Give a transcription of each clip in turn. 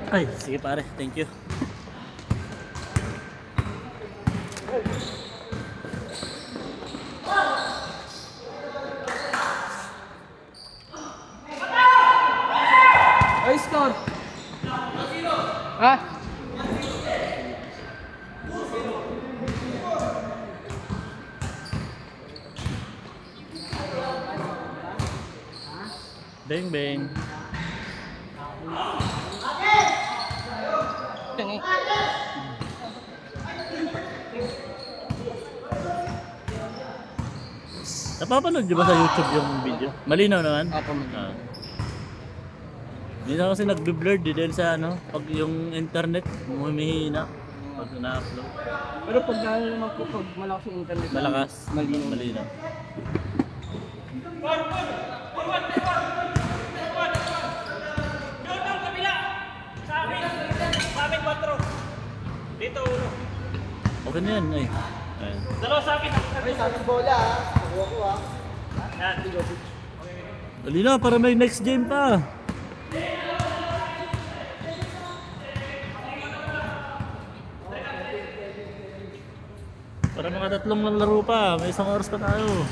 Ay, sige pare, thank you. Ay, score! Ha? Bang bang. Napapanood nyo ba sa YouTube yung video? Malinaw naman? Opo, malinaw. Hindi na kasi nagbe-blurred dahil sa ano, pag yung internet humihina pag na-upload. Pero pag naman po, pag malakas yung internet, Malakas, malinaw. malinaw. Dito ulo. Okay na yan, ay. Ayan. Dalawa sa akin. Ay, sa ating bola ha. Nakuha ko ha. Yan. Dali na, para may next game pa. Para mga tatlong laro pa, may isang oras pa tayo.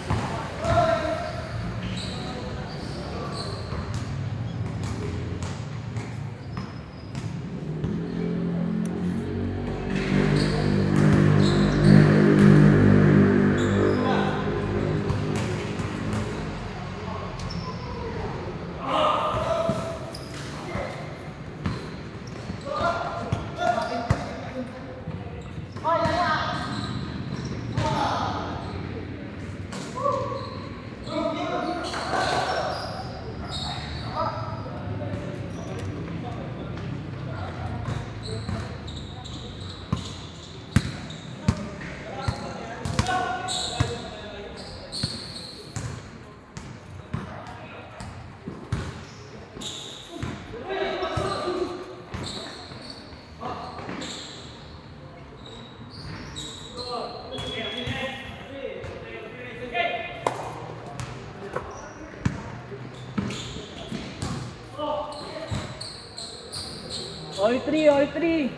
Oy, 3, oy, 3.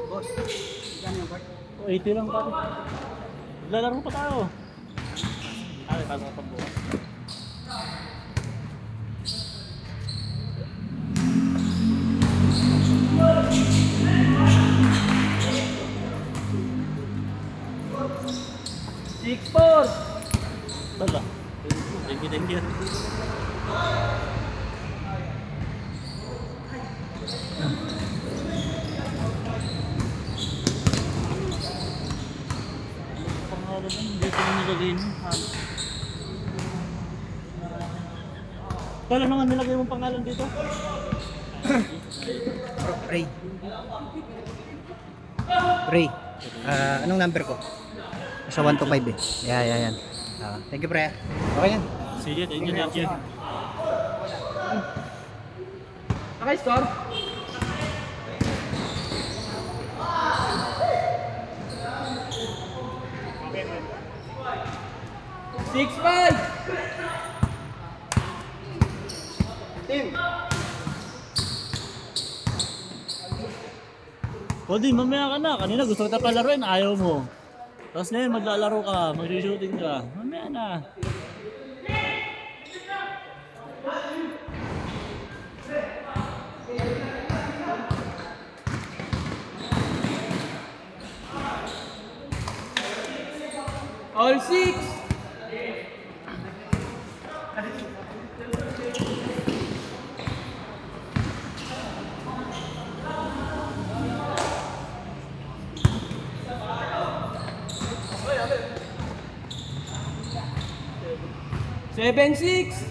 Boss, yan yung part. 80 lang pare. Lalaro pa tayo. Ay, pasok pa bukas. Six, four. Wala. Thank you, thank you. Pangalan mo, hindi ko nilagay mo. Kala naman nilagay mong pangalan dito? Ray. Ray. Anong number ko? Sa 1 to 5 eh. Yan. Thank you, pre. Okay yan. Sige, thank you, thank you. Okay, score. Six, five. Team. Cody, mamaya ka na. Kanina gusto kita palaruin, ayaw mo. Tapos ngayon maglalaro ka, mag-shooting ka. Mamaya na. All six. 7-6.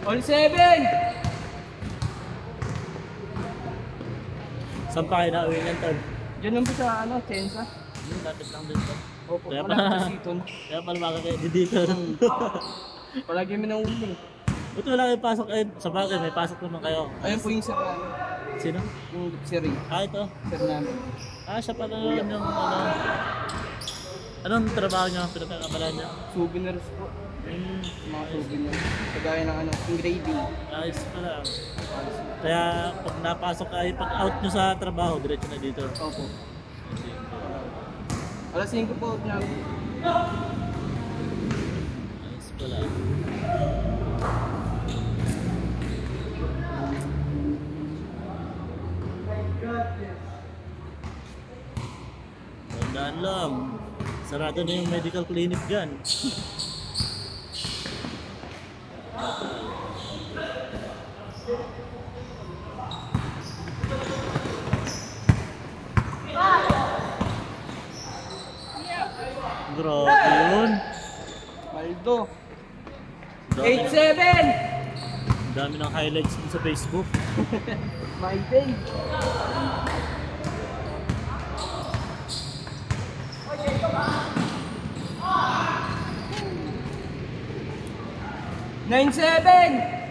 All 7. Saan pa kayo nauwi niyan, Tol? Diyan lang po sa ano, Chensa. Lapit lang din to. Opo, Kaya wala pa- po siton. Kaya pala makakaya dito. Palagi mo nang uling. Buti wala kayong pasok. Ayun, sa bagay, may pasok naman kayo. Ayun po yung sir namin. Sino? Yung si Ray, Ah, ito. sir namin. Ah, siya pala yun yung ano. Anong trabaho niya? Pinagkakamalan niya? Souvenirs po. Mga souvenirs. Kagaya ng ano, engraving. Ayos pala. Kaya pag napasok kayo, pag out nyo sa trabaho, diretso na dito. Opo. Alas 5 po out namin. Ayos pala. Tandaan lang. Sarado na yung medical clinic dyan. Grabe yun. Maldo. Dami, 8-7. dami ng highlights dun sa Facebook. My day. Nine seven.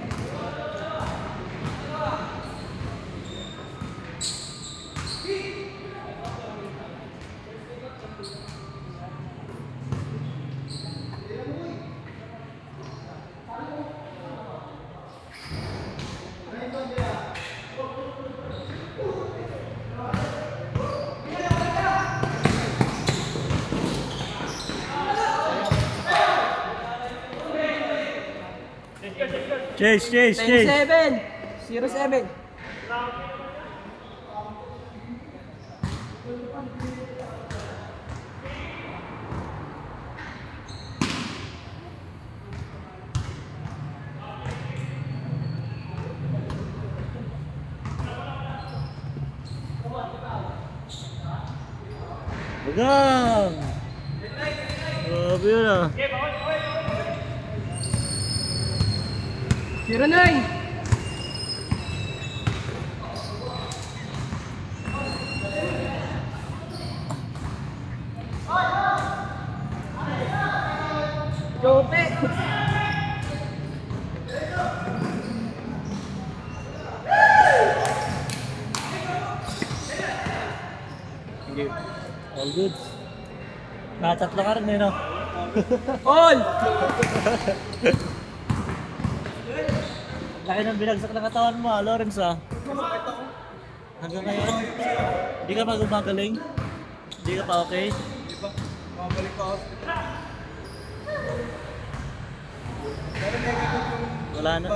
Chase, chase, 10-7. 0-7. Bagang! Grabe yun ah. 0-9. Jope. All good. Natatlo ka rin eh, no? All. Laki ng binagsak ng katawan mo, Lawrence ah. Hanggang ngayon, hindi ka pa gumagaling? Hindi ka pa okay? Mabalik pa ako. Wala na.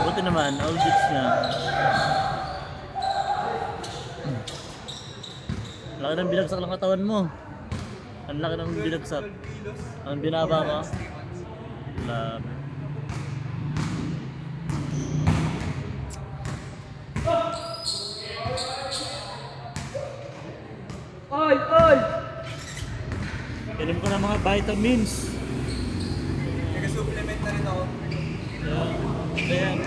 Buti naman, all goods na. Laki ng binagsak ng katawan mo. Ang laki ng binagsak. Ang binaba mo. Grabe. All. Inom ko ng mga vitamins. Nag-supplement na rin ako. Ayan.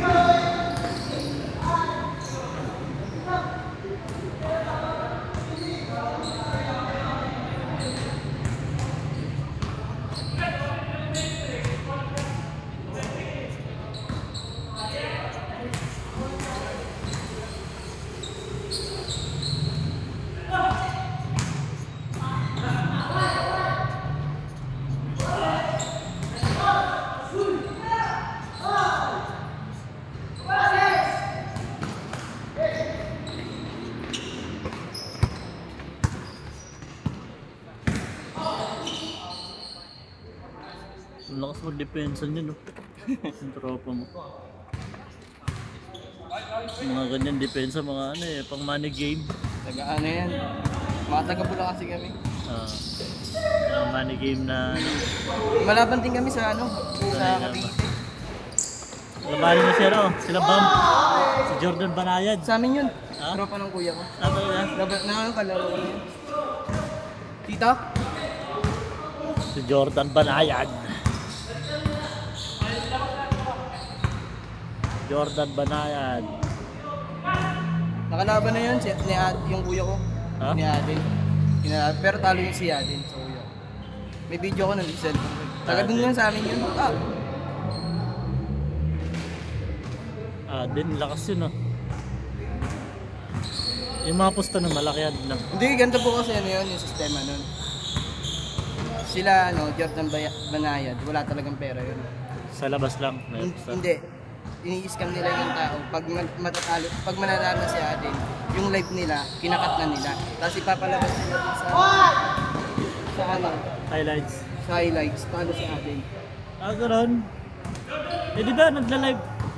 mag-depensa nyo, no? Yung tropa mo. Mga ganyan depensa, mga ano eh, pang money game. Taga ano yan. Mga taga-Bula kasi kami. Mga money game na ano. Malaban din kami sa ano, sa Cavite. Labanin na siya, no? Sila Bam. Si Jordan Banayad. Sa amin yun. Ha? Tropa ng kuya ko. Ano yan? Kalaro ko yun. Tita? Si Jordan Banayad. Jordan Banayad. Nakalaban na yun, yung kuya ko. Ha? Ni Adin. Pero talo yung si Adin sa kuya ko. May video ko ng cellphone. Taga dun yun sa amin yun. Din lakas yun, no? Yung mga pusta na malaki yan lang. Hindi, ganito po kasi ano yun, yung sistema nun. Sila, Jordan Banayad, wala talagang pera yun. Sa labas lang. Hindi. Ini-scam nila yung tao. Pag mananalo na si Adin, yung live nila, kinakat na nila. Tapos ipapalabas nila sa ano, Highlights. sa highlights, paano si Adin. Gano'n. Di ba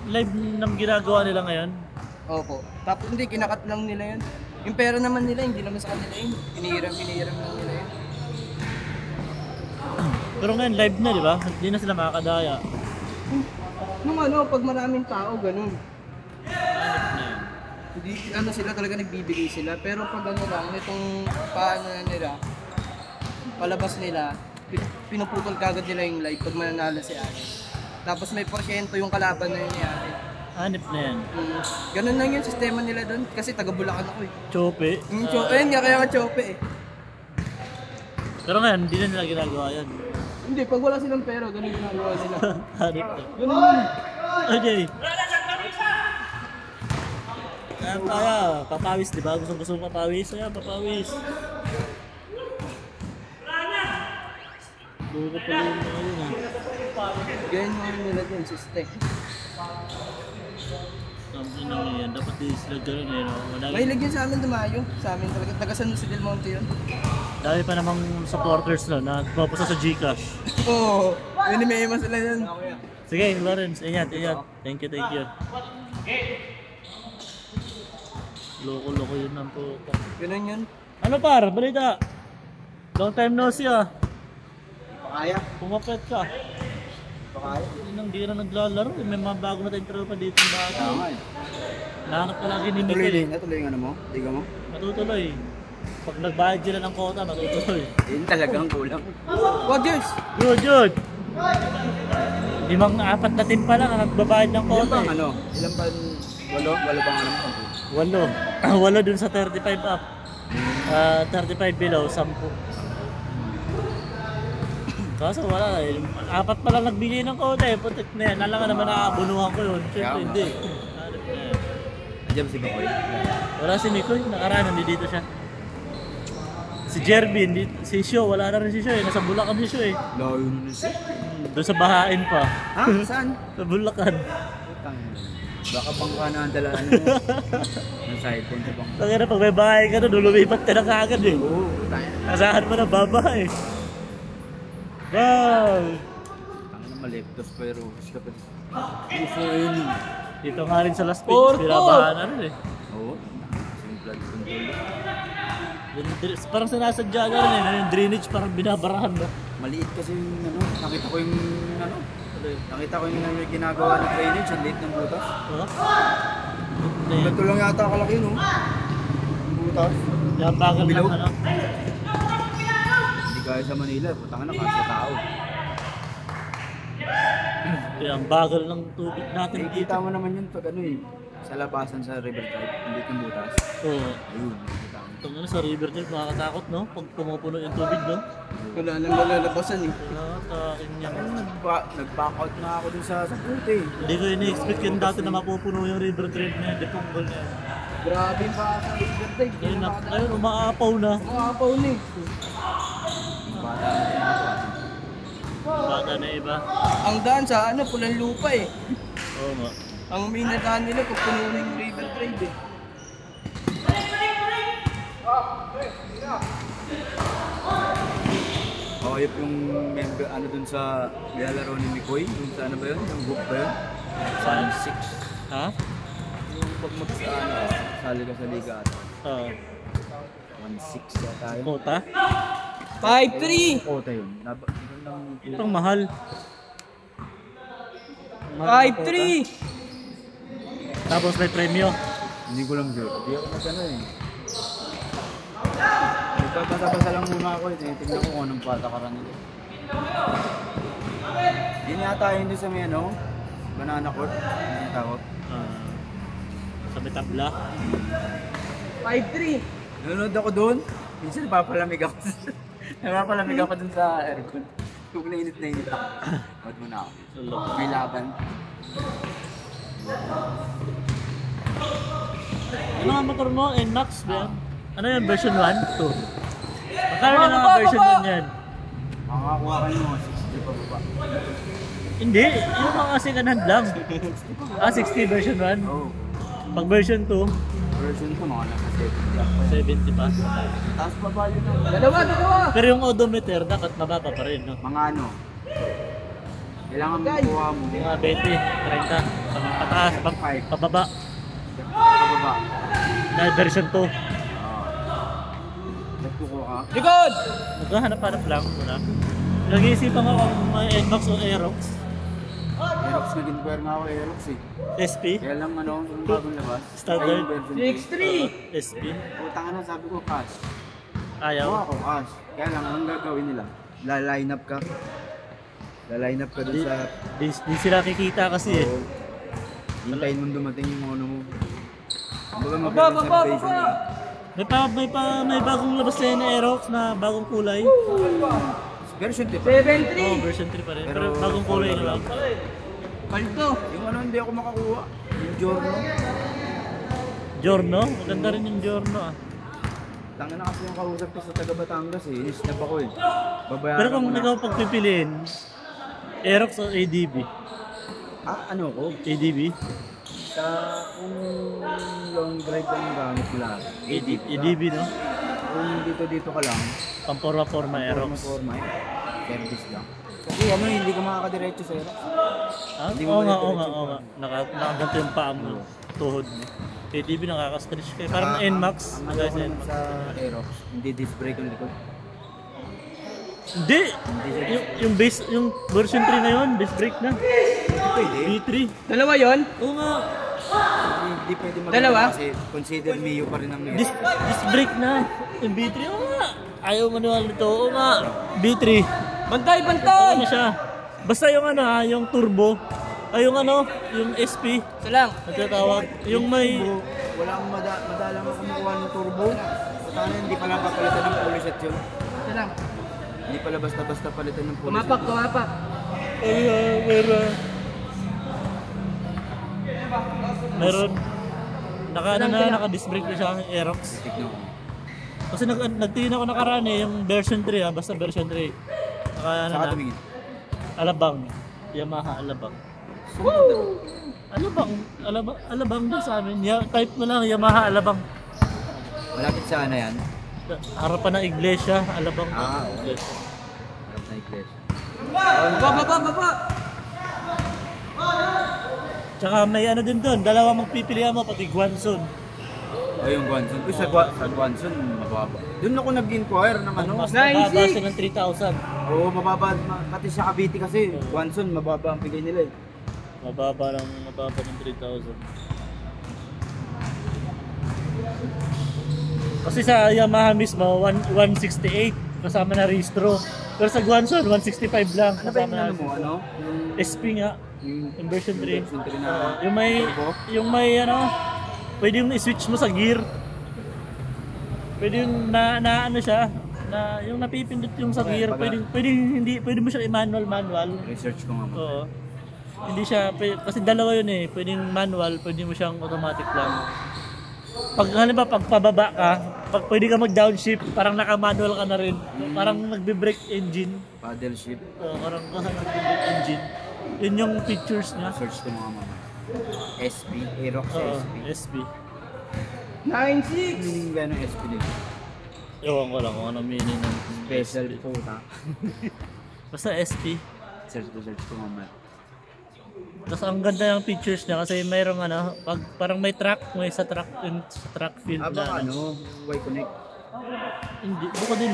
live ng ginagawa nila ngayon? Opo. Tapos hindi, kinakat lang nila yun. Yung pera naman nila, hindi naman sa kanila yun. Pinihiram lang nila yun. Pero ngayon live na, di ba? Hindi na sila makakadaya. Nung pag maraming tao, ganun. Hindi, sila talaga nagbibigay sila. Pero pag lang, itong paano na nila, palabas nila, pinuputol kagad nila yung live pag mananalo si Adin. Tapos may porsyento yung kalaban na yun ni Adin. Hanip na yan. Ganun lang yung sistema nila doon. Kasi taga Bulacan ako eh. Chope. Ayun nga, kaya ka chope eh. Pero ngayon, hindi na nila ginagawa yan. Hindi, pag wala silang pera, ganun ginagawa sila. Hanip na. Ganun. Okay. Kaya, papawis, di ba? Gusto papawis. Ayan, papawis. Buka pala yung mga yun, ha? Ganyan mo nila dyan, system. Sabi na yan, dapat di sila gano'n eh, no? Mahilig yun sa amin dumayo. Sa amin talaga. Taga San Jose del Monte yun. Dahil pa namang supporters na pupusa sa Gcash. Oo. May sila yan. Sige, Lawrence, ingat. Thank you. Loko-loko yun ng puta. Ganun yun. Ano par, balita? Long time no see ah. Pakaya. Pumapet ka. Pakaya. Hindi na naglalaro. May mga bago na tayong tropa dito ng bata. Nahanap ka lagi ni Tuloy Mikael. din ano mo? Liga mo? Matutuloy. Pag nagbayad sila ng quota, matutuloy. Yun talagang kulang. What years? Good. 5-4 na team pa lang ang nagbabayad ng quota. Ilan ba? 8 bang ano? 8 dun sa 35 up. 35 below, 10. Kaso wala eh. 4 pa lang nagbigay ng quota eh. Putik na yan. Nalangan naman nakabunuhan ko yun. Siyempre hindi. Nandiyan si Bakoy? Wala si Mikoy. Nakaraan, nandito siya. Si Jervin, si Sho. Wala na rin si Sho eh. Nasa Bulacan si Sho eh. Layo na siya. Doon sa bahain pa. Ha? Saan? Sa Bulacan. Baka pang ka na ang dalaan mo. Ng cellphone sa bang. Tangina pag may bahay ka doon, lumipat ka na kaagad eh. Oo, tayo. Asahan mo na babae. Wow! Tangin na maliptos pero siya pa. Gusto yun. Dito nga rin sa Las Piñas, pinabahan na rin eh. Oo. Simple control. Parang sinasadya na rin eh, yung drainage parang binabarahan na. Maliit kasi yung nakita ko yung nakita ko yung ginagawa ng drainage, ang liit ng butas. Ganito lang yata kalaki no? Yung butas. Yan bagal Bilog. ng ano. Hindi kaya sa Manila, putang na kasi tao. Kaya ang bagal ng tubig natin dito. Kita mo naman yun pag ano eh, sa labasan sa river type, ang liit ng butas. Oo. Ayun, nakita mo. Itong ano sa river trip, makakatakot no? Pag pumupuno yung tubig no? Wala nang malalabasan eh. Nakatakin niya. Nag-back out na ako dun sa puti. Hindi ko ini-expect yun dati na mapupuno yung river trip na yun, depunggol na yun. Grabe yung baka sa river type. Ngayon umaapaw na. Umaapaw na eh. Bata na iba. Ang daan sa ano, pulang lupa eh. Oo nga. Ang minadaan nila kung puno na yung river trade eh. hayop yung member, ano dun sa nilalaro ni Mikoy, yung sa ano ba yun, yung book ba yun? Saan? 6. Ha? Yung pag sali ka sa liga at Oo. 1-6 yata yun. Kota? 5-3! Kota yun. Itong mahal. 5-3! Tapos may premyo. Hindi ko lang sure. Hindi ako magano eh. Nagpapasa-pasa lang muna ako eh. Tinitignan ko kung anong patakaran nila. Yun yata yun doon sa may ano, banana court. Ano yung tawag? Sa may tabla. 5-3! Nanonood ako doon. Minsan napapalamig ako. Napapalamig ako doon sa aircon. Kung nainit ako. Wag mo na ako. May laban. Ano nga motor mo? NMAX ba yan? Ano yung version 1? 2? Magkano na nga version 1 yan? Makakakuha ka nyo, 60 pa baba. Hindi, yung mga second hand lang. 60 version 1. Oo. Pag version 2, Version ko mga nasa 70 ako. 70 pa. Tapos pa ba yun? Dalawa! Pero yung odometer, dapat mababa pa rin, no? Mga ano? Kailangan makuha mo. Mga 20, 30. Pataas, pababa. Pababa. Na version 2. Nagkukuha ka. Likod! Maghahanap-hanap lang muna. Nag-iisipan ko kung may NMAX o Aerox. Aerox nag-inquire nga ako Aerox eh. SP. Kaya lang ano, yung bagong labas. Standard. Ay, version 6-3! SP. Utang na sabi ko cash. Ayaw. Kuha ako cash. Kaya lang, anong gagawin nila? La-line up ka. La-line up ka dun sa... Di sila kikita kasi eh. Oo. Hintayin mong dumating yung ano mo. Kumbaga Baba, mag-reservation baba, ka. May bagong labas na yun na Aerox na bagong kulay. Version 2 pa. 7-3! Version 3 pa rin. Pero Pero bagong kulay na lang. Palto! Yung ano hindi ako makakuha. Yung Giorno. Giorno? Maganda rin yung Giorno ah. Tanga na kasi yung kausap ko sa taga Batangas eh. Inisnap ako eh. Babayaran Pero kung ko na. ikaw pagpipiliin, Aerox o ADB? Ano ko? ADB? Sa kung long drive ang gamit ko lang. ADB no? Kung dito ka lang. Pamporma-forma Aerox. Forma service lang. Kasi ano, hindi ka makakadiretso sa Aerox. Ah? Hindi mo Oo nga, madiretso oo nga. Nakaganto yung paa mo. Tuhod mo. ADB nakaka-stretch kayo. Parang NMAX. Ang Guys, ano ko NMAX. sa Aerox, hindi disc brake ang likod. Hindi! Yung base, yung version 3 na yun, disc brake na. Pwede. B3. Dalawa yon? Oo nga. Hindi pwede magana Dalawa? kasi consider Mio pa rin ang Mio. Disc brake na. Yung B3, oo nga. Ayaw maniwala nito, oo nga. B3. Bantay, bantay! Ano siya? Basta yung ano ha, yung turbo. Ay yung ano, yung SP. Ito lang. Nagtatawag. Yung may... Wala akong madalang ako kumukuha ng turbo. Sana hindi pala papalitan ng pulley set yun. Ito lang. Hindi pala basta-basta palitan ng pulley set. Tumapak, tumapak. Meron. Naka-disc brake na siya, Aerox. Tignan ko. Kasi nagtingin ako nakaraan eh, yung version 3 basta version 3. Saka tumingin. Alabang. Yamaha Alabang. Alabang din sa amin. Type mo lang, Yamaha Alabang. Malapit sa ano yan? Harapan ng iglesia, Alabang. Oo. Iglesia. Harap na iglesia. Baba! Tsaka may ano din doon, dalawa magpipilihan mo, pati Guanzon. O yung Guanzon. Uy, sa Guanzon, mababa. Doon ako nag-inquire ng ano. Mas 9,600. mababa siya ng 3,000. Oo, mababa. Pati sa Cavite kasi, Guanzon, mababa ang bigay nila eh. Mababa ng 3,000. Kasi sa Yamaha mismo, 168 kasama na registro. Pero sa Guanzon, 165 lang Ano ba yung kasama na ano mo? Ano? Yung SP nga, yung version 3. version 3 na Yung may ano, pwede yung i-switch mo sa gear. Pwede yung na ano siya, na yung napipindot yung sa gear, pwede mo siya i-manual. research ko nga mo. Oo. Hindi siya, kasi dalawa yun eh. Pwedeng manual, pwede mo siyang automatic lang. Pag halimbawa pag pababa ka, pwede ka mag-downshift, parang naka-manual ka na rin. Parang nagbe-brake engine. Paddle shift. Parang nagbe-brake engine. Yun yung features niya. Search ko mga mama. SP, Aerox Oo, SP. SP. 9-6! Yung gano'ng SP din. Ewan ko lang kung anong meaning ng Special puta. Basta SP. Search ko mamaya. Tapos ang ganda ng pictures niya kasi mayroong ano, pag parang may sa track field na ano. Y-Connect. Hindi, bukod din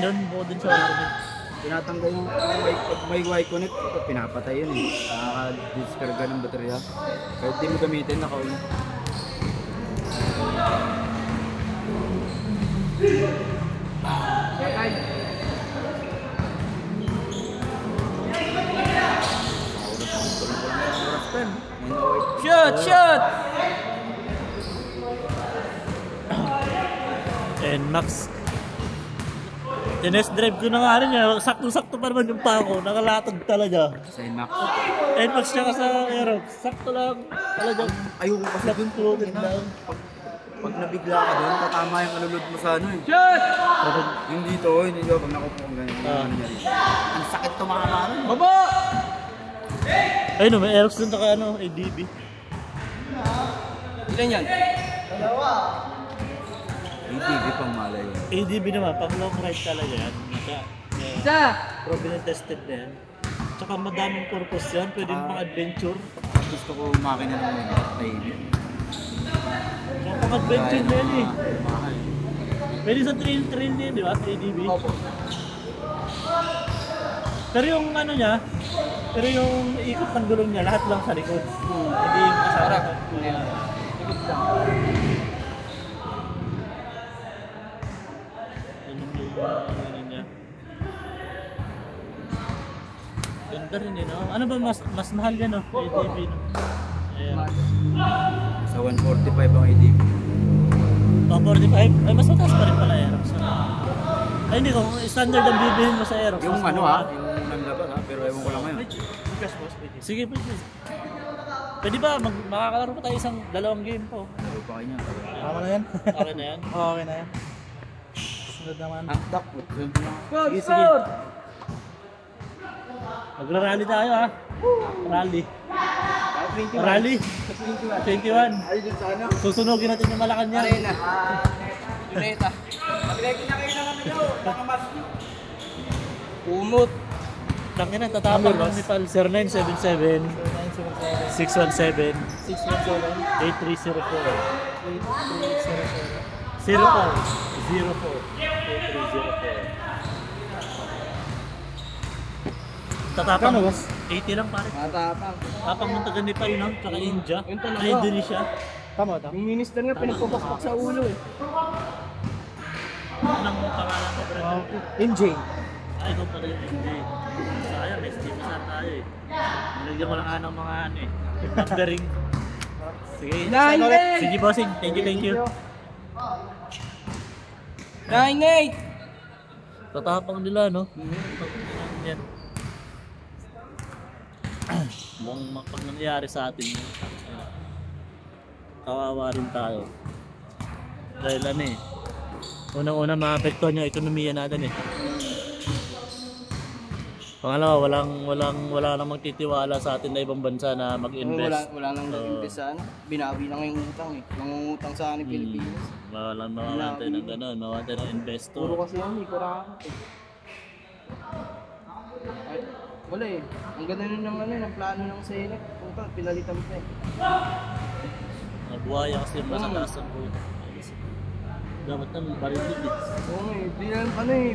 sa Y-Connect. Tinatanggal yung pag may Y-Connect, pinapatay yun eh. Nakaka-discarga ng baterya. Kahit di mo gamitin, naka-on. Shoot! And Max, tinest drive ko na nga rin yan. Sakto-sakto pa naman yung pako. Nakalatag talaga. Sa Inmax. NMAX tsaka sa Aerox. Sakto lang. Talagang Ayoko kasi dun natutulog lang. Pag nabigla ka dun, tatama yung alulod mo sa ano eh. Yung dito, hindi ko pag nakupo kong ganyan. Ang sakit tumama rin. Baba! Ayun, may Aerox dun tsaka ano, ADB. Ilan yan? ATV pang malay yun. ADB naman, pang long ride talaga yan. Isa! Proven and tested na yan. Tsaka madaming purpose yan, pwede pang adventure. Gusto ko makina ng ATV. Tsaka pang adventure na yan eh. Mahal. Pwede sa trail na yan, di ba? ADB. Opo. Pero yung ano niya, pero yung ikot ng gulong niya, lahat lang sa likod. Hindi yung kasama. Hindi yan. Ikot lang. Ano niya. Ganda rin eh, no? Ano ba mas mahal yan, no? ATV, no? Ayan. Sa 145 ang ATV. Oh, 45? Ay, mas mataas pa rin pala Aerox. Ay, hindi ko. Standard ang bibilhin mo sa Aerox. Yung mas ano mura. yung nanlaban ha, pero ewan ko lang ngayon. Sige, pwede. Pwede ba? Makakalaro pa tayo dalawang game po. Laro pa kayo niya. Tama na yan? Okay na yan? Okay na yan. Sunod naman. Hakdak. Sige, sige. Magra-rally tayo ha. Rally. Rally. 21. Ay, dun sa ano? Susunogin natin yung Malacanang. Arena. Luneta. Maglagay na kayo ng ano nyo, pangamas nyo. Kumot. Tangina, tatapang ng Nepal 0977 617 8304 Tatapang 80 lang pare. Matapang. Tapang ng taga Nepal no, tsaka India, Yun talaga. tsaka Indonesia. Tama ito. Yung minister nga pinagpapasok sa ulo eh. Anong pangalan mo pre? NJ. Ay, ikaw pala yung India. Sayang, may stimusan tayo eh. Nilagyan ko lang nga ng mga ano eh. Numbering. Sige. Sige bossing, thank you. 9-8! Tatapang nila no? Yan. Mukhang pag nangyari sa atin yun, kawawa rin tayo. Dahil ano eh, unang-una maapektuhan yung ekonomiya natin eh. Pangalawa, wala nang magtitiwala sa atin na ibang bansa na mag-invest. Wala nang nag-invest sa ano. Binawi lang yung utang eh. Nangungutang sa aning Pilipinas. Walang mawawantay ng gano'n, mawawantay ng Puro investor. kasi yan eh, kurakot eh. Ay, wala eh. Ang ganda nun ng ano, ng plano ng Senate. Puta, pinalitan pa eh. Nabuhaya kasi masataas ang buhay. Dapat naman parinig eh. Oo eh, di lang ano eh.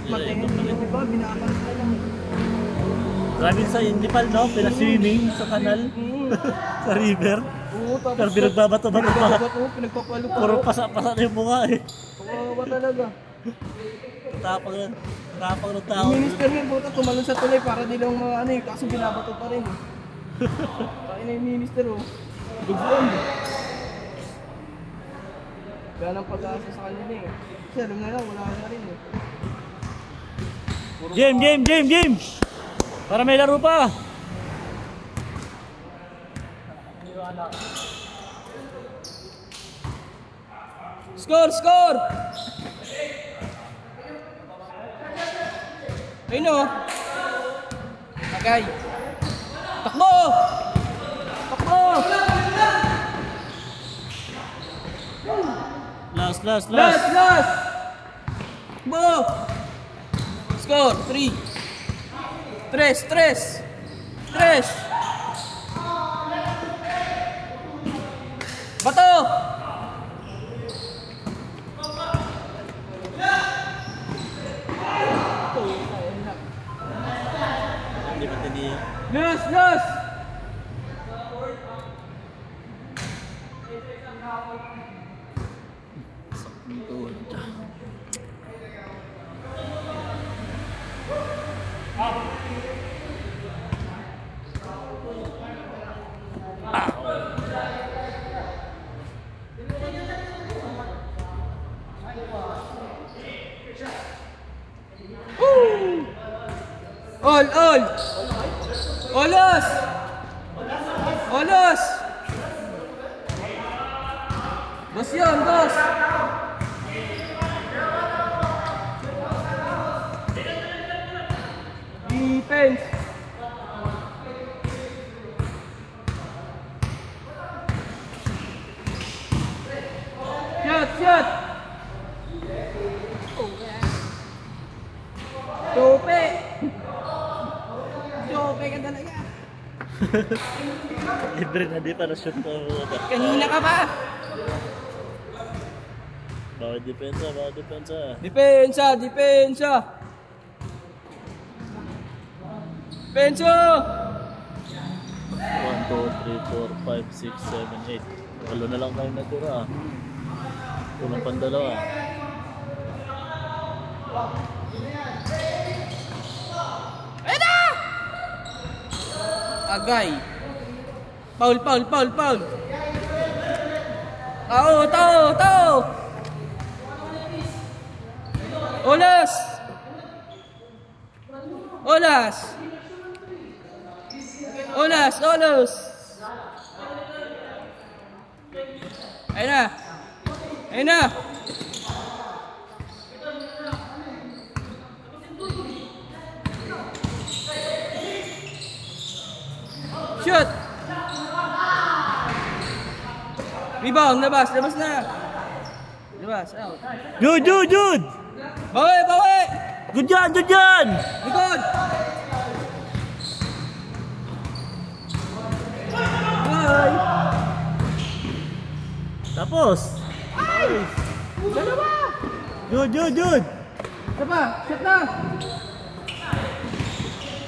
Matengin yung iba, binakan ka lang eh. Grabe sa Nepal no, pina-swimming sa kanal, sa river. Oo, tapos Pero binagbabato-bato pa. pinagpapalo pa. Puro pasa-pasa na yung mukha eh. Kawawa talaga. Tapang ng tao. Yung minister nga, buta tumalon sa tulay para di lang mga ano eh, kaso binabato pa rin eh. Kaya na yung minister oh. Dugon. Kaya nang pag-asa sa kanila eh. Kasi alam na lang, wala na rin eh. Game! Para may laro pa! Score! Ayun o. Agay. Takbo! Last! Last! Bo! Score, 3. Tres. Bato! Hindi ba tini? Los! All! Olos! Boss yun, boss! Defense! Shot! Tope ka talaga. Libre na di para shoot ko. Kanina ka pa. Bawal depensa. Depensa! 1, 2, 3, 4, 5, 6, 7, 8. Walo na lang tayo natira. Kulang pang dalawa. Agay. Paul. Tao. Olas. Ayun na. Shoot! Rebound, labas na. Labas, out. Jud! Bawi! Good yan! Likod! Bye! Tapos! Dalawa! Jud! Isa pa, shot na!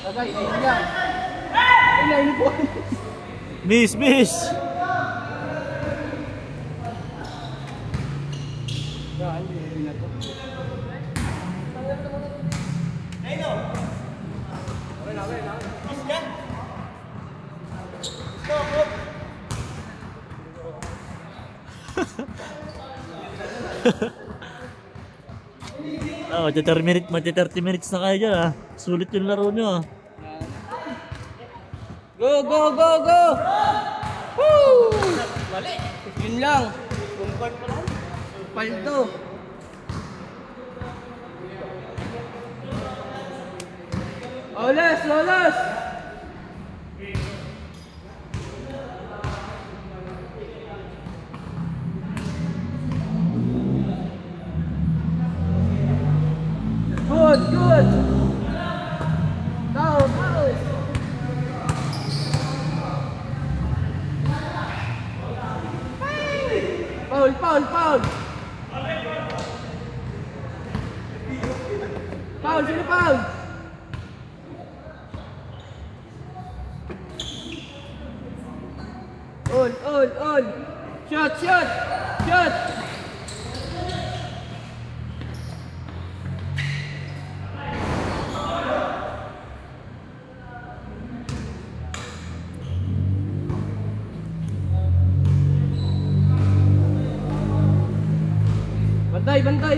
Tagay, ayun lang. Ayun po. Miss! Magti 30 minutes na kayo dyan ah. Sulit yung laro nyo ah. Go! Woo! Yun lang. Paldo. Olas! Good! Tao! Foul! Sino foul? All! Shot!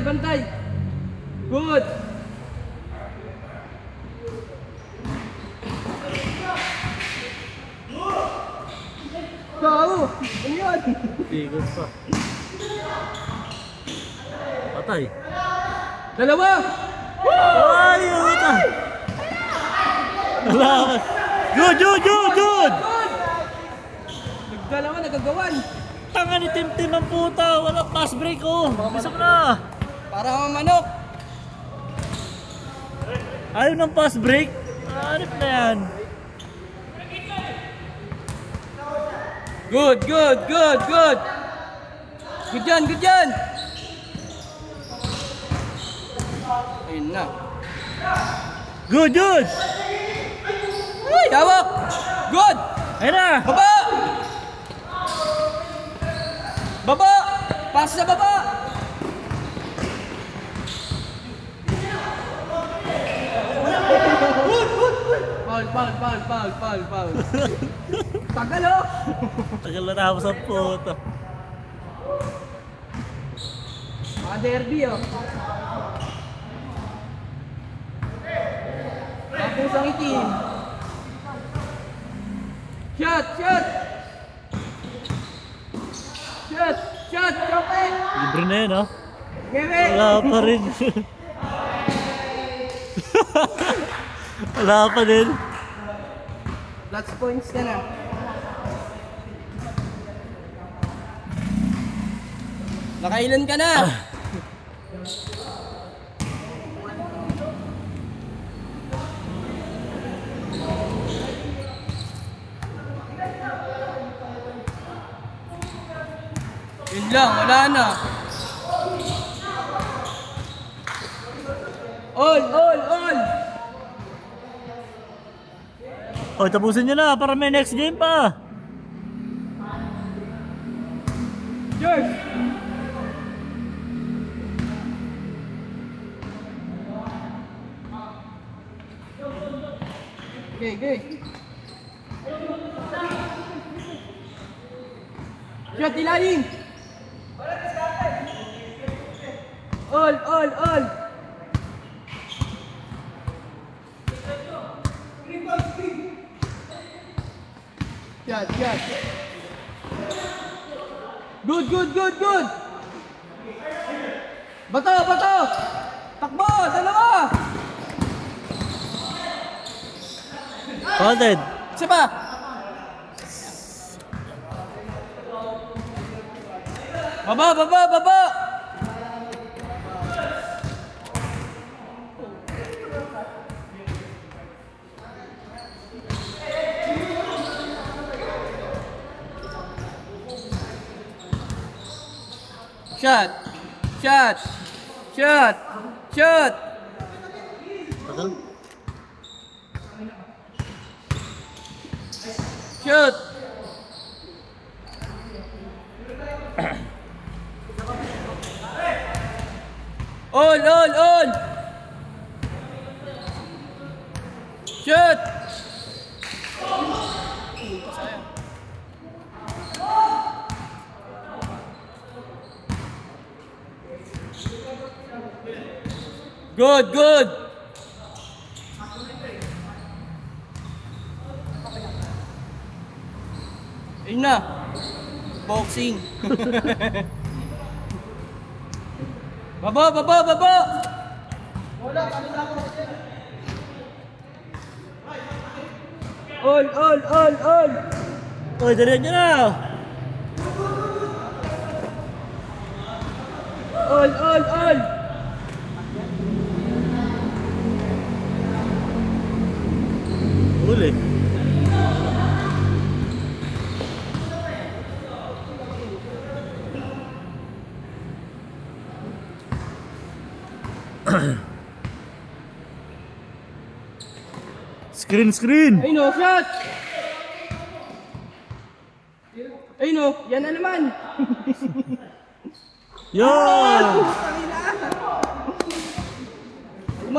Bantay! Good! Tao! Ano yun? Tigos pa. Patay. Dalawa! Ay! Salamat! Jud! Nagdalawa, nagagawan. Tanga ni Tim ang puta! Walang pass break oh! Bisa mo na! Para mga manok. Ayaw ng fast break. Hanip na yan. Good, good, good, good. Good yan, good yan. Ayun na. Good, good. Uy, hawak. Good. Ayun na. Baba. Baba. Pass sa baba. Foul. Tagal oh. Tagal na tapos ang puto. Mga derby oh. Tapos ang itim. Shot! Chope! Libre na yun, oh. Kevin! Wala pa rin. Wala pa din. Lots points ka na. Nakailan ka na? Yun lang, wala na. All! O, tapusin nyo na para may next game pa. George! Okay. Shot, ilalim! All! Shot! Good! Bato! Takbo! Dalawa! Counted. Isa pa! Baba! Shot! Tagal. Shoot! All! Shoot! Good! Ayun na. Boxing. Baba! All! Oy, dalihan nyo na. All! Uli. Screen! Ayun o, shot! Ayun o, yan na naman! Yo!